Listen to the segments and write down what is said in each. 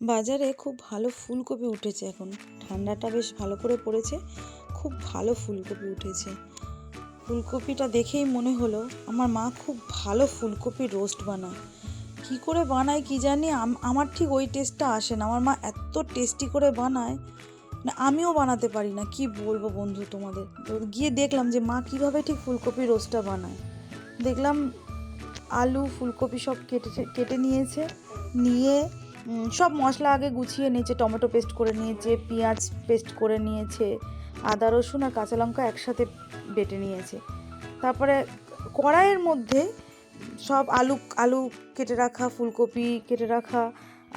বাজারে খুব ভালো ফুলকপি উঠেছে এখন। ঠান্ডাটা বেশ ভালো করে পড়েছে, খুব ভালো ফুলকপি উঠেছে। ফুলকপিটা দেখেই মনে হলো আমার মা খুব ভালো ফুলকপি রোস্ট বানায়। কি করে বানায় কি জানি, আমার ঠিক ওই টেস্টটা আসে না। আমার মা এত টেস্টি করে বানায়, না আমিও বানাতে পারি না। কি বলবো বন্ধু তোমাদের, তো গিয়ে দেখলাম যে মা কিভাবে ঠিক ফুলকপি রোস্টটা বানায়। দেখলাম আলু ফুলকপি সব কেটে কেটে নিয়েছে, নিয়ে সব মশলা আগে গুছিয়ে নিয়েছে, টমেটো পেস্ট করে নিয়েছে, পেঁয়াজ পেস্ট করে নিয়েছে, আদা রসুন আর কাঁচা লঙ্কা একসাথে বেটে নিয়েছে। তারপরে কড়াইয়ের মধ্যে সব আলু আলু কেটে রাখা, ফুলকপি কেটে রাখা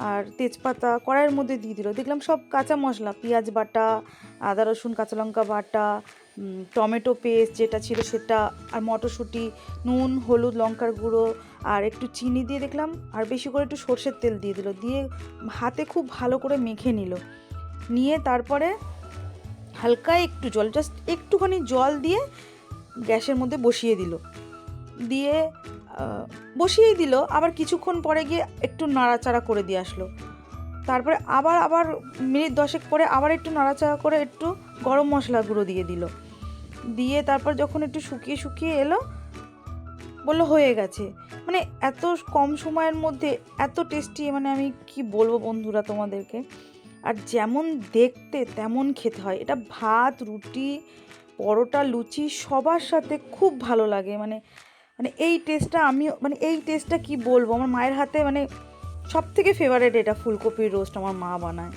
আর তেজপাতা কড়াইয়ের মধ্যে দিয়ে দিল। দেখলাম সব কাঁচা মশলা, পেঁয়াজ বাটা, আদা রসুন কাঁচা লঙ্কা বাটা, টমেটো পেস্ট যেটা ছিল সেটা, আর মটরশুঁটি, নুন হলুদ লঙ্কার গুঁড়ো আর একটু চিনি দিয়ে দেখলাম, আর বেশি করে একটু সর্ষের তেল দিয়ে দিল, দিয়ে হাতে খুব ভালো করে মেখে নিল। নিয়ে তারপরে হালকা একটু জল, জাস্ট একটুখানি জল দিয়ে গ্যাসের মধ্যে বসিয়ে দিল। দিয়ে বসিয়েই দিল, আবার কিছুক্ষণ পরে গিয়ে একটু নাড়াচাড়া করে দিয়ে আসলো। তারপরে আবার মিনিট 10 পরে আবার একটু নাড়াচাড়া করে একটু গরম মশলা গুঁড়ো দিয়ে দিল। দিয়ে তারপর যখন একটু শুকিয়ে শুকিয়ে এলো, বললো হয়ে গেছে। মানে এত কম সময়ের মধ্যে এত টেস্টি, মানে আমি কি বলবো বন্ধুরা তোমাদেরকে। আর যেমন দেখতে তেমন খেতে হয়। এটা ভাত, রুটি, পরোটা, লুচি সবার সাথে খুব ভালো লাগে। মানে মানে এই টেস্টটা আমিও, মানে এই টেস্টটা কি বলবো, আমার মায়ের হাতে মানে সব থেকে ফেভারিট এটা ফুলকপির রোস্ট আমার মা বানায়।